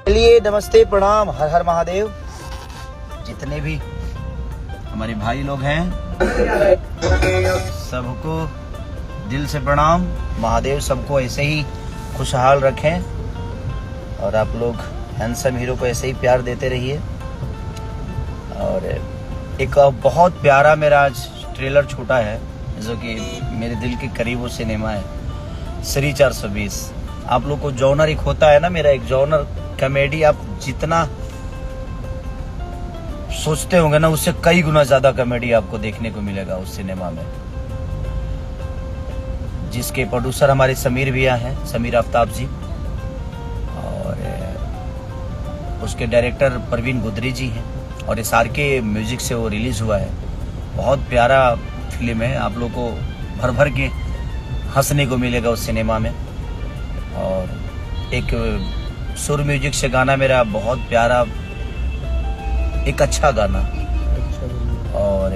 चलिए नमस्ते प्रणाम, हर हर महादेव। जितने भी हमारे भाई लोग हैं सबको दिल से प्रणाम। महादेव सबको ऐसे ही खुशहाल रखें और आप लोग हैंडसम हीरो को ऐसे ही प्यार देते रहिए। और एक बहुत प्यारा मेरा आज ट्रेलर छूटा है जो कि मेरे दिल के करीब वो सिनेमा है श्री 420। आप लोग को जॉनर एक होता है ना, मेरा एक जॉनर कॉमेडी, आप जितना सोचते होंगे ना उससे कई गुना ज्यादा कॉमेडी आपको देखने को मिलेगा उस सिनेमा में, जिसके प्रोड्यूसर हमारे समीर भैया हैं, समीर आफ्ताब जी, और उसके डायरेक्टर प्रवीण गुदरी जी हैं, और SR के म्यूजिक से वो रिलीज हुआ है। बहुत प्यारा फिल्म है, आप लोग को भर भर के हंसने को मिलेगा उस सिनेमा में। और एक सुर म्यूजिक से गाना मेरा बहुत प्यारा, एक अच्छा गाना, और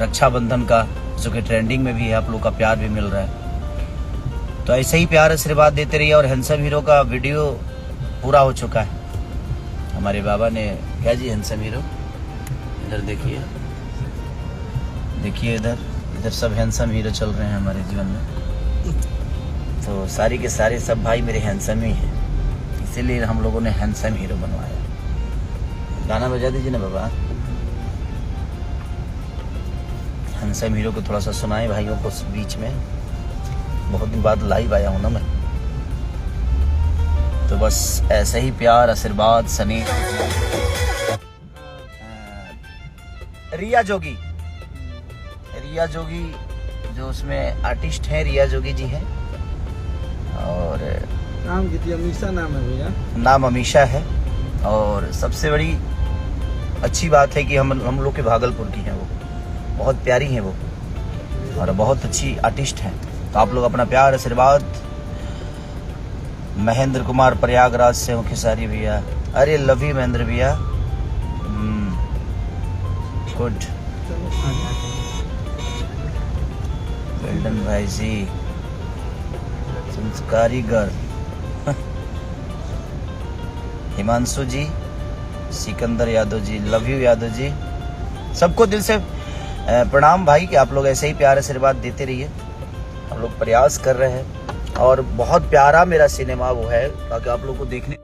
रक्षाबंधन का जो कि ट्रेंडिंग में भी है, आप लोग का प्यार भी मिल रहा है। तो ऐसे ही प्यार आशीर्वाद देते रहिए। और हैंडसम हीरो का वीडियो पूरा हो चुका है, हमारे बाबा ने क्या जी हैंडसम हीरो, इधर देखिए, देखिए इधर सब हैंडसम हीरो चल रहे हैं हमारे जीवन में। तो सारी के सारे सब भाई मेरे हैंडसम ही हैं, इसीलिए हम लोगों ने हैंडसम हीरो बनवाया। गाना बजा दीजिए ना बाबा, हैंडसम हीरो को थोड़ा सा सुनाए भाइयों को बीच में। बहुत दिन बाद लाइव आया हूं ना मैं, तो बस ऐसे ही प्यार आशीर्वाद सनी। रिया जोगी जो उसमें आर्टिस्ट है, रिया जोगी जी हैं। और नाम अमीशा नाम है भैया, नाम अमीशा है। और सबसे बड़ी अच्छी बात है कि हम लोग के भागलपुर की हैं, वो बहुत प्यारी हैं वो, और बहुत अच्छी आर्टिस्ट हैं। तो आप लोग अपना प्यार आशीर्वाद। महेंद्र कुमार प्रयागराज से हूँ, खेसारी भैया, अरे लव यू महेंद्र भैया, गुड, वेल्डन भाई जी, संस्कारी girl, Himanshu ji, Sikandar Yadav ji, love you Yadav ji, सबको दिल से प्रणाम भाई कि आप लोग ऐसे ही प्यार आशीर्वाद देते रहिए। हम लोग प्रयास कर रहे हैं और बहुत प्यारा मेरा सिनेमा वो है ताकि आप लोग को देखने